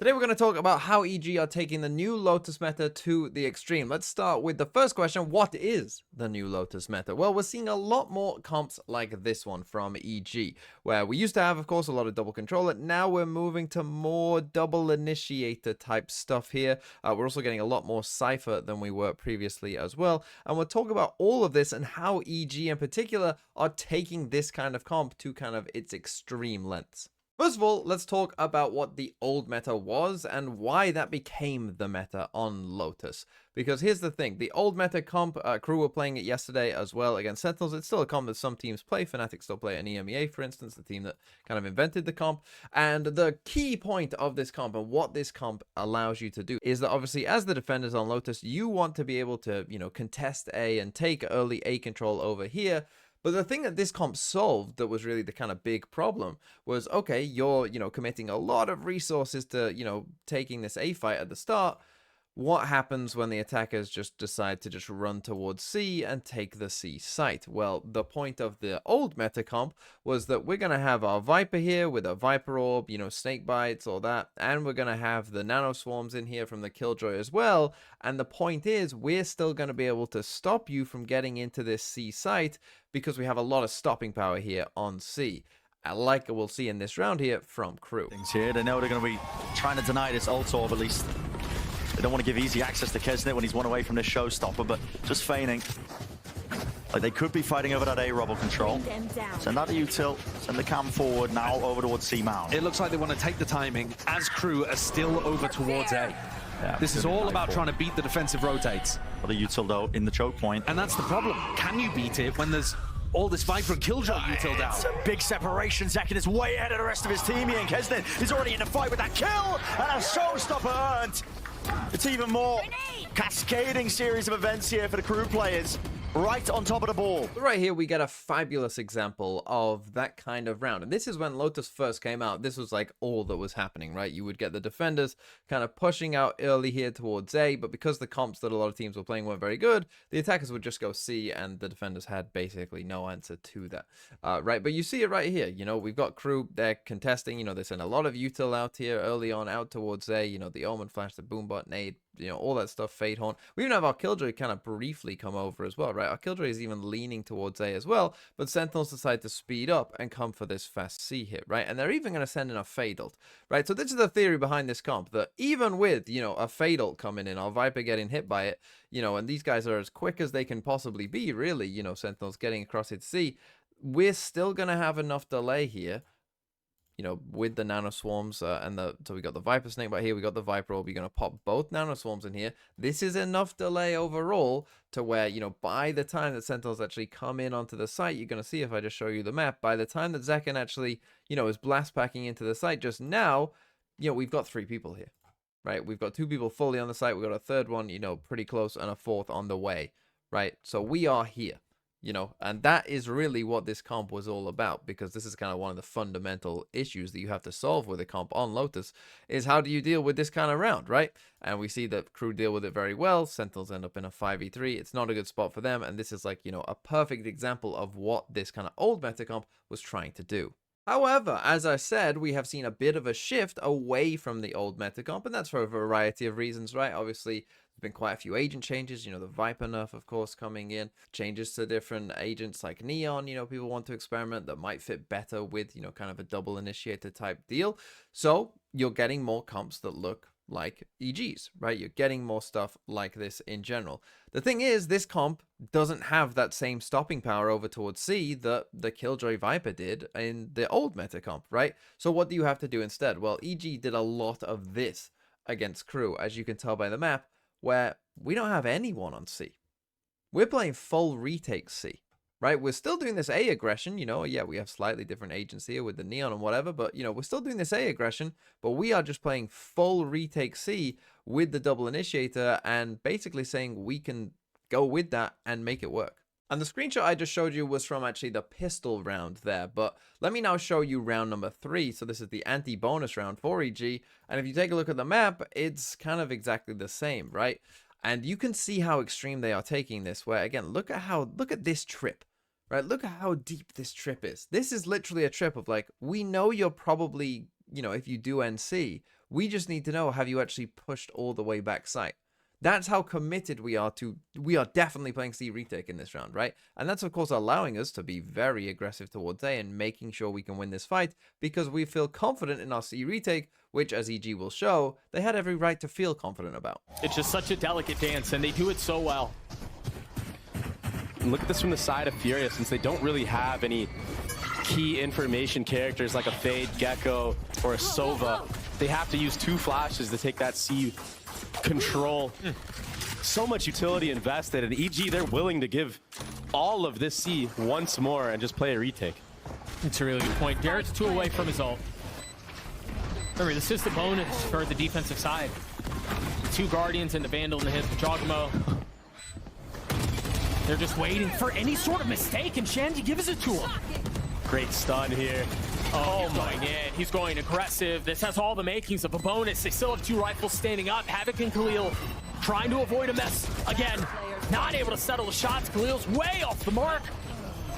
Today we're going to talk about how EG are taking the new Lotus meta to the extreme. Let's start with the first question. What is the new Lotus meta? Well, we're seeing a lot more comps like this one from EG, where we used to have, of course, a lot of double controller. Now we're moving to more double initiator type stuff here. We're also getting a lot more Cypher than we were previously as well. And we'll talk about all of this and how EG in particular are taking this kind of comp to kind of its extreme lengths. First of all, let's talk about what the old meta was and why that became the meta on Lotus. Because here's the thing, the old meta comp, Crew were playing it yesterday as well against Sentinels. It's still a comp that some teams play. Fnatic still play an EMEA, for instance, the team that kind of invented the comp. And the key point of this comp and what this comp allows you to do is that obviously as the defenders on Lotus, you want to be able to, contest A and take early A control over here. But the thing that this comp solved that was really the kind of big problem was, okay, you're, committing a lot of resources to, taking this A fight at the start. What happens when the attackers just decide to just run towards C and take the C site? Well, the point of the old meta comp was that we're going to have our Viper here with a Viper Orb, snake bites, all that. And we're going to have the Nano Swarms in here from the Killjoy as well. And the point is, we're still going to be able to stop you from getting into this C site because we have a lot of stopping power here on C. Like we'll see in this round here from Crew. Things here, they know they're going to be trying to deny this ult orb at least. They don't want to give easy access to Kesnet when he's one away from this showstopper, but just feigning. Like they could be fighting over that A rubble control. Send out the util, send the cam forward, now over towards C mount. It looks like they want to take the timing as Crew are still over towards A. Yeah, this is all about trying to beat the defensive rotates. Well, the util though in the choke point. And that's the problem. Can you beat it when there's all this Viper and Killjoy util down? It's a big separation. Zekin is way ahead of the rest of his team here, and Kesnet is already in the fight with that kill, and a showstopper earned. It's even more cascading series of events here for the Crew players. Right on top of the ball. Right here, we get a fabulous example of that kind of round. And this is when Lotus first came out. This was like all that was happening, right? You would get the defenders kind of pushing out early here towards A, but because the comps that a lot of teams were playing weren't very good, the attackers would just go C, and the defenders had basically no answer to that, right? But you see it right here. We've got Crew, they're contesting, they send a lot of util out here early on out towards A, the Omen Flash, the Boombot, Nade, all that stuff, Fade Horn. We even have our Killjoy kind of briefly come over as well, right? Our Killjoy is even leaning towards A as well, but Sentinels decide to speed up and come for this fast C hit, right? And they're even going to send in a Fade ult, right? So this is the theory behind this comp, that even with, a Fade ult coming in, our Viper getting hit by it, and these guys are as quick as they can possibly be, really, Sentinels getting across its C, we're still going to have enough delay here, with the Nano Swarms so we got the Viper Snake right here, we got the Viper Orb, you're going to pop both Nano Swarms in here. This is enough delay overall to where, by the time that Sentinels actually come in onto the site, you're going to see if I just show you the map, by the time that Zekin actually, is blast packing into the site just now, we've got 3 people here, right? We've got 2 people fully on the site, we've got a third one, pretty close, and a fourth on the way, right? So we are here. And that is really what this comp was all about, because this is kind of one of the fundamental issues that you have to solve with a comp on Lotus, is how do you deal with this kind of round, right? And we see that Crew deal with it very well. Sentinels end up in a 5v3. It's not a good spot for them, and this is like, a perfect example of what this kind of old meta comp was trying to do. However, as I said, we have seen a bit of a shift away from the old meta comp, and that's for a variety of reasons, right? Obviously, been quite a few agent changes, the Viper nerf, of course, coming in, changes to different agents like Neon, people want to experiment that might fit better with, kind of a double initiator type deal. So you're getting more comps that look like EGs, right? You're getting more stuff like this in general. The thing is, this comp doesn't have that same stopping power over towards C that the Killjoy Viper did in the old meta comp, right? So what do you have to do instead? Well, EG did a lot of this against Crew, as you can tell by the map, where we don't have anyone on C. We're playing full retake C, right? We're still doing this A aggression, yeah, we have slightly different agents here with the Neon and whatever, but, we're still doing this A aggression, but we are just playing full retake C with the double initiator and basically saying we can go with that and make it work. And the screenshot I just showed you was from actually the pistol round there, but let me now show you round number 3. So this is the anti-bonus round for EG, and if you take a look at the map, it's kind of exactly the same, right? And you can see how extreme they are taking this, where again, look at this trip, right? Look at how deep this trip is. This is literally a trip of like, we know you're probably, if you do NC, We just need to know, have you actually pushed all the way back site? That's how committed we are definitely playing C retake in this round, right? And that's, of course, allowing us to be very aggressive towards A and making sure we can win this fight because we feel confident in our C retake, which, as EG will show, they had every right to feel confident about. It's just such a delicate dance, and they do it so well. And look at this from the side of Furia, since they don't really have any key information characters like a Fade, Gecko, or a Sova. They have to use 2 flashes to take that C control. So much utility invested, and EG, they're willing to give all of this C once more and just play a retake. It's a really good point. Derek's 2 away from his ult. Remember, this is the bonus for the defensive side. 2 Guardians and the Vandal in the hit, Jogamo. They're just waiting for any sort of mistake, and Shandy gives it to him. Great stun here. Oh, he's going in. He's going aggressive. This has all the makings of a bonus. They still have 2 rifles standing up. Havoc and Khalil trying to avoid a mess. Again, not able to settle the shots. Khalil's way off the mark.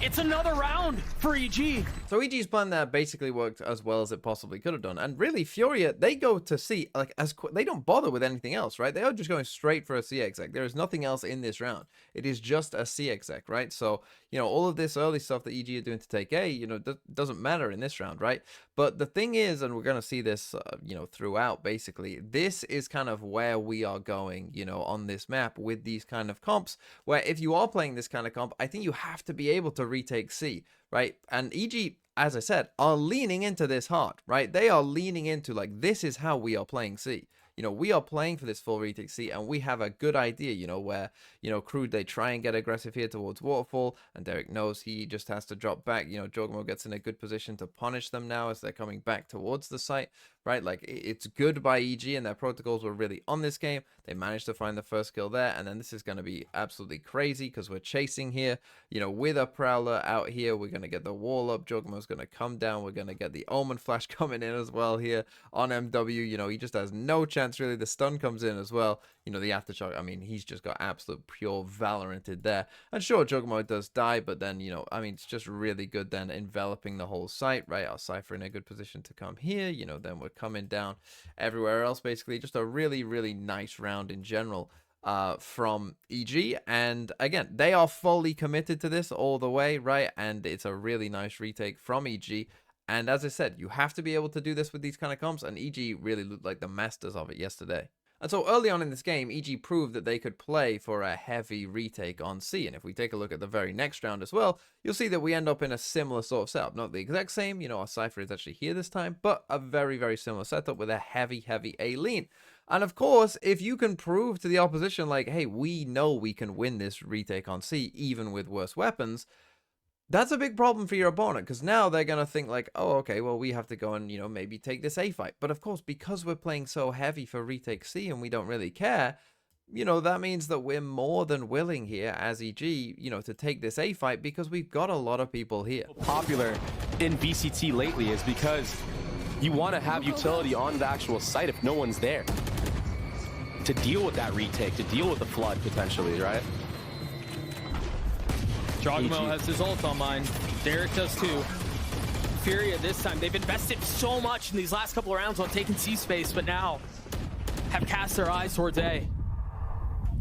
It's another round for EG. So EG's plan there basically worked as well as it possibly could have done. And really, Furia, they go to C, like, they don't bother with anything else, right? They are just going straight for a C exec. There is nothing else in this round. It is just a C exec, right? So, you know, all of this early stuff that EG are doing to take A, you know, doesn't matter in this round, right? But the thing is, and we're going to see this, you know, throughout, basically, this is kind of where we are going, you know, on this map with these kind of comps, where if you are playing this kind of comp, I think you have to be able to retake C, right? And EG, as I said, are leaning into this hard, right? They are leaning into, like, this is how we are playing C. You know, we are playing for this full retake C, and we have a good idea, you know, where, you know, Crew, they try and get aggressive here towards Waterfall, and Derek knows he just has to drop back. You know, Jogamo gets in a good position to punish them now as they're coming back towards the site, right? Like, it's good by EG, and their protocols were really on this game. They managed to find the first kill there, and then this is going to be absolutely crazy because we're chasing here, you know, with a Prowler out here. We're going to get the wall up. Jogamo's going to come down. We're going to get the Omen Flash coming in as well here on MW. You know, he just has no chance, really. The stun comes in as well. You know, the aftershock, I mean, he's just got absolute pure Valoranted there. And sure, Jogamo does die, but then, you know, I mean, it's just really good then enveloping the whole site, right? Our Cypher in a good position to come here. You know, then we're coming down everywhere else, basically. Just a really, really nice round in general from EG. And again, they are fully committed to this all the way, right? And it's a really nice retake from EG. And as I said, you have to be able to do this with these kind of comps, and EG really looked like the masters of it yesterday. And so early on in this game, EG proved that they could play for a heavy retake on C. And if we take a look at the very next round as well, you'll see that we end up in a similar sort of setup. Not the exact same, you know, our Cypher is actually here this time, but a very, very similar setup with a heavy, heavy A lean. And of course, if you can prove to the opposition, like, hey, we know we can win this retake on C, even with worse weapons, that's a big problem for your opponent, because now they're going to think like, oh, okay, well, we have to go and, you know, maybe take this A fight. But of course, because we're playing so heavy for retake C and we don't really care, you know, that means that we're more than willing here as EG, you know, to take this A fight because we've got a lot of people here. Popular in VCT lately is because you want to have utility on the actual site if no one's there to deal with that retake, to deal with the flood potentially, right? Jogamo has his ult on mine. Derek does too. Furia this time, they've invested so much in these last couple of rounds on taking C space, but now have cast their eyes towards A.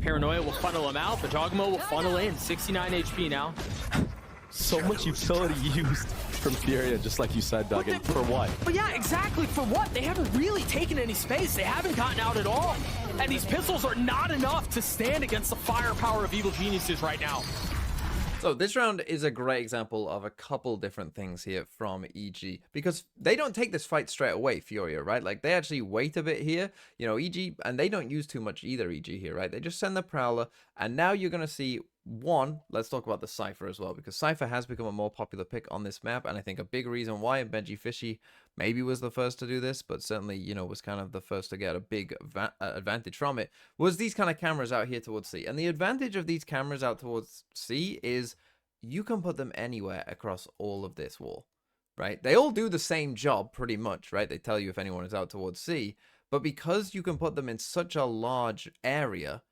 Paranoia will funnel him out, but Jogamo will funnel in. 69 HP now. So much utility used from Furia, just like you said, Duggan. For what? But yeah, exactly, for what? They haven't really taken any space. They haven't gotten out at all. And these pistols are not enough to stand against the firepower of Evil Geniuses right now. So this round is a great example of a couple different things here from EG, because they don't take this fight straight away, Furia, right? Like, they actually wait a bit here, you know, EG, and they don't use too much either, EG here, right? They just send the Prowler, and now you're going to see, one, let's talk about the Cypher as well, because Cypher has become a more popular pick on this map, and I think a big reason why Benji Fishy maybe was the first to do this, but certainly, you know, was kind of the first to get a big advantage from it, was these kind of cameras out here towards C. And the advantage of these cameras out towards C is you can put them anywhere across all of this wall, right? They all do the same job pretty much, right? They tell you if anyone is out towards C, but because you can put them in such a large area,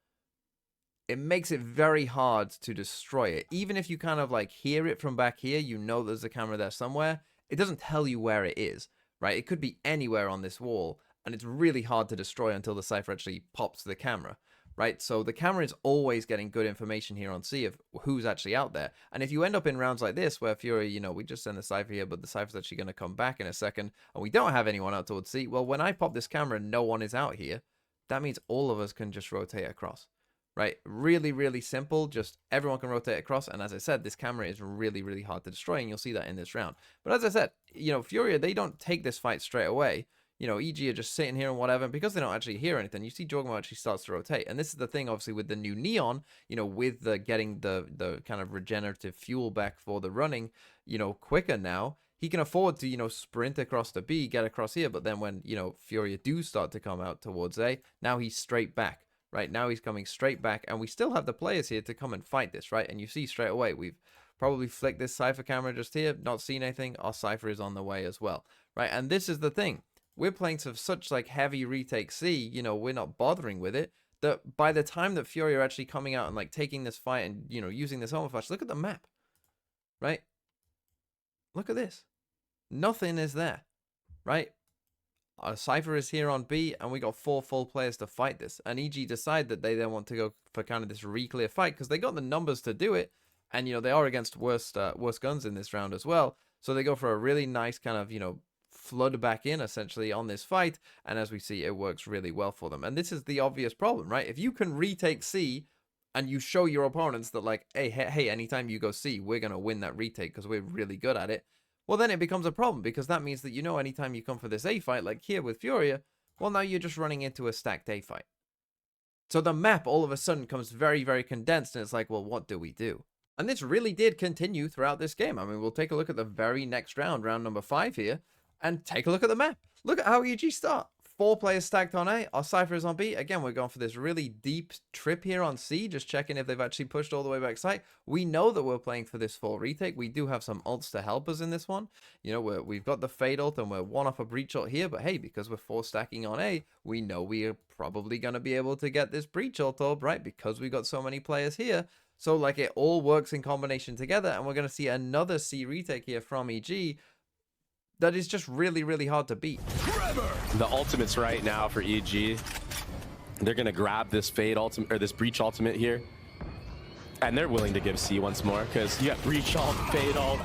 it makes it very hard to destroy it. Even if you kind of like hear it from back here, you know there's a camera there somewhere, it doesn't tell you where it is, right? It could be anywhere on this wall, and it's really hard to destroy until the Cypher actually pops the camera, right? So the camera is always getting good information here on C of who's actually out there. And if you end up in rounds like this where Fury, you know, we just send the Cypher here, but the Cypher's actually going to come back in a second, and we don't have anyone out towards C, well, when I pop this camera and no one is out here, that means all of us can just rotate across, right? Really, really simple. Just everyone can rotate across. And as I said, this camera is really, really hard to destroy, and you'll see that in this round. But as I said, you know, Furia, they don't take this fight straight away. You know, EG are just sitting here and whatever, and because they don't actually hear anything, you see Jorgmo actually starts to rotate. And this is the thing, obviously, with the new Neon, you know, with the getting the kind of regenerative fuel back for the running, you know, quicker now, he can afford to, you know, sprint across to B, get across here. But then when, you know, Furia do start to come out towards A, now he's straight back, right? Now he's coming straight back, and we still have the players here to come and fight this, right? And you see straight away, we've probably flicked this Cypher camera just here, not seen anything. Our Cypher is on the way as well, right? And this is the thing. We're playing such like heavy retake C, you know, we're not bothering with it, that by the time that Fury are actually coming out and like taking this fight and, you know, using this Homo Flash, look at the map, right? Look at this. Nothing is there, right? Our Cypher is here on B, and we got 4 full players to fight this. And EG decide that they then want to go for kind of this re-clear fight because they got the numbers to do it. And, you know, they are against worse guns in this round as well. So they go for a really nice kind of, you know, flood back in essentially on this fight, and as we see, it works really well for them. And this is the obvious problem, right? If you can retake C and you show your opponents that like, hey, anytime you go C, we're gonna win that retake because we're really good at it, well, then it becomes a problem, because that means that, you know, anytime you come for this A fight, like here with Furia, well, now you're just running into a stacked A fight. So the map all of a sudden comes very, very condensed, and it's like, well, what do we do? And this really did continue throughout this game. I mean, we'll take a look at the very next round, round number 5 here, and take a look at the map. Look at how EG start. 4 players stacked on A. Our Cypher is on B. Again, we're going for this really deep trip here on C, just checking if they've actually pushed all the way back site. We know that we're playing for this full retake. We do have some ults to help us in this one. You know, we've got the Fade ult, and we're 1 off a breach ult here. But hey, because we're 4 stacking on A, we know we are probably going to be able to get this breach ult orb, right? Because we got so many players here. So, like, it all works in combination together. And we're going to see another C retake here from EG that is just really, really hard to beat. The ultimates right now for EG. They're gonna grab this Fade ultimate, or this Breach ultimate here, and they're willing to give C once more, because you got Breach ult, Fade ult.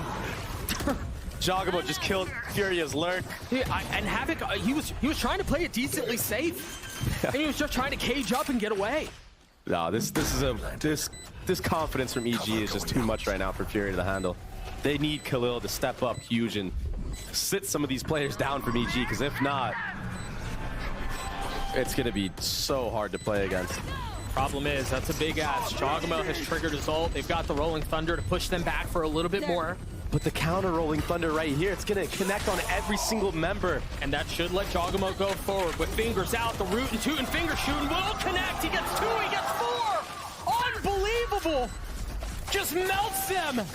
Jogamo just killed Furia's lurk. Yeah, and Havoc, he was trying to play it decently safe, and he was just trying to cage up and get away. No, this confidence from EG is just too much right now for Furia to handle. They need Khalil to step up huge and sit some of these players down from EG, because if not, it's going to be so hard to play against. Problem is, that's a big ass. Jogamo has triggered his ult. They've got the Rolling Thunder to push them back for a little bit more. But the counter Rolling Thunder right here, it's going to connect on every single member. And that should let Jogamo go forward. With fingers out, the root and toot and finger shooting will connect. He gets 2, he gets 4. Unbelievable. Just melts them.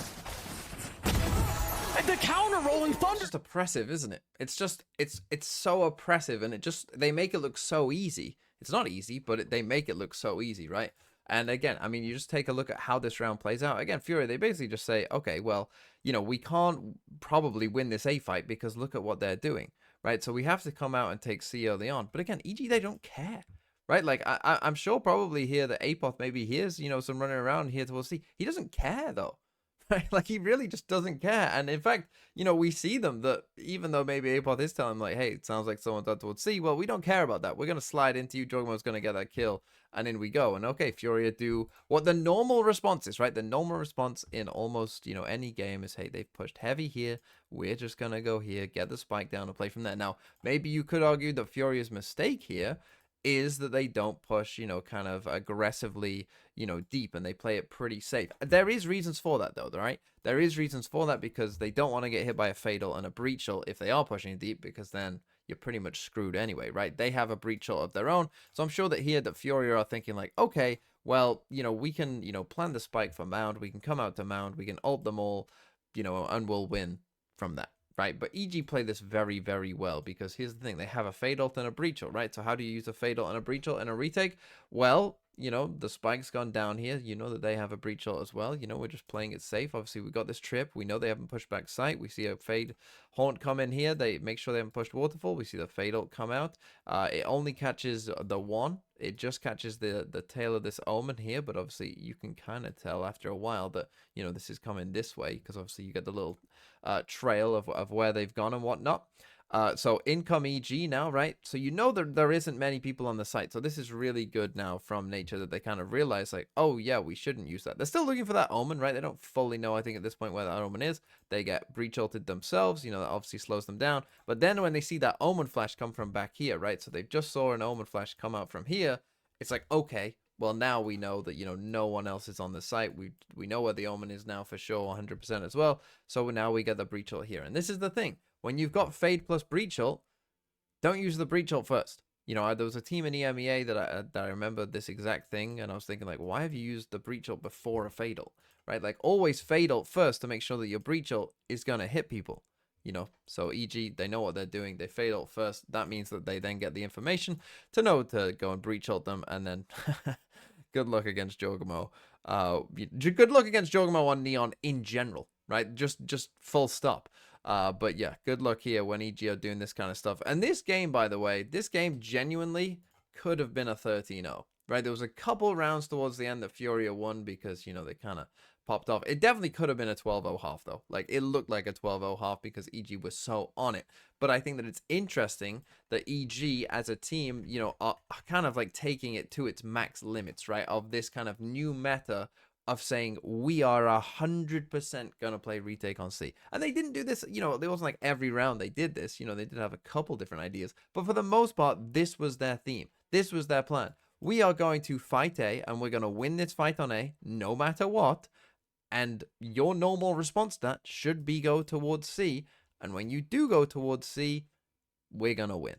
And the counter Rolling Thunder. It's just oppressive, isn't it? It's just, it's so oppressive, and they make it look so easy. It's not easy, but they make it look so easy, right? And again, I mean, you just take a look at how this round plays out. Again, Fury, they basically just say, okay, well, you know, we can't probably win this A fight because look at what they're doing, right? So we have to come out and take C early on. But again, EG, they don't care, right? Like, I'm sure probably here that Apoth maybe hears, you know, some running around here towards C. He doesn't care, though. Right? Like, he really just doesn't care. And in fact, you know, we see them that even though maybe Apoth is telling him, like, hey, it sounds like someone's out towards C, well, we don't care about that. We're going to slide into you. Jogmo's going to get that kill. And in we go. And okay, Furia do what the normal response is, right? The normal response in almost, you know, any game is, hey, they've pushed heavy here. We're just going to go here, get the spike down and play from there. Now, maybe you could argue that Furia's mistake here is that they don't push, you know, kind of aggressively, you know, deep, and they play it pretty safe. There is reasons for that, though, right? There is reasons for that, because they don't want to get hit by a Fatal and a Breach ult if they are pushing deep, because then you're pretty much screwed anyway, right? They have a Breach ult of their own, so I'm sure that here that Furia are thinking like, okay, well, you know, we can, you know, plan the spike for Mound, we can come out to Mound, we can ult them all, you know, and we'll win from that. Right, but EG play this very, very well, because here's the thing. They have a Fade ult and a Breach ult, right? So how do you use a Fade ult and a Breach ult in a retake? Well, you know, the spike's gone down here. You know that they have a breach ult as well. You know, we're just playing it safe. Obviously, we got this trip. We know they haven't pushed back sight. We see a fade haunt come in here. They make sure they haven't pushed waterfall. We see the fade ult come out. It only catches the one. It just catches the tail of this omen here, but obviously you can kind of tell after a while that, you know, this is coming this way, because obviously you get the little trail of where they've gone and whatnot. So in come EG now, right? So you know that there isn't many people on the site. So this is really good now from Nature that they kind of realize, like, oh yeah, we shouldn't use that. They're still looking for that omen, right? They don't fully know, I think, at this point where that omen is. They get breach ulted themselves, you know, that obviously slows them down. But then when they see that omen flash come from back here, right? So they just saw an omen flash come out from here. It's like, okay, well, now we know that, you know, no one else is on the site. We know where the omen is now for sure, 100% as well. So now we get the breach ult here. And this is the thing. When you've got Fade plus Breach ult, don't use the Breach ult first. You know, there was a team in EMEA that I remember this exact thing, and I was thinking, like, why have you used the Breach ult before a Fade ult, right? Like, always Fade ult first to make sure that your Breach ult is going to hit people, you know? So, EG, they know what they're doing. They Fade ult first. That means that they then get the information to know to go and Breach ult them, and then good luck against Jorgamo. Good luck against Jorgamo on Neon in general, right? Just full stop. But yeah, good luck here when EG are doing this kind of stuff. And this game, by the way, this game genuinely could have been a 13-0, right? There was a couple rounds towards the end that Furia won because, you know, they kind of popped off. It definitely could have been a 12-0 half, though. Like, it looked like a 12-0 half because EG was so on it. But I think that it's interesting that EG as a team, you know, are kind of like taking it to its max limits, right? Of this kind of new meta of saying we are 100% gonna play retake on C. And they didn't do this, you know, it wasn't like every round they did this. You know, they did have a couple different ideas, but for the most part, this was their theme. This was their plan. We are going to fight A, and we're gonna win this fight on A no matter what. And your normal response to that should be go towards C. And when you do go towards C, we're gonna win.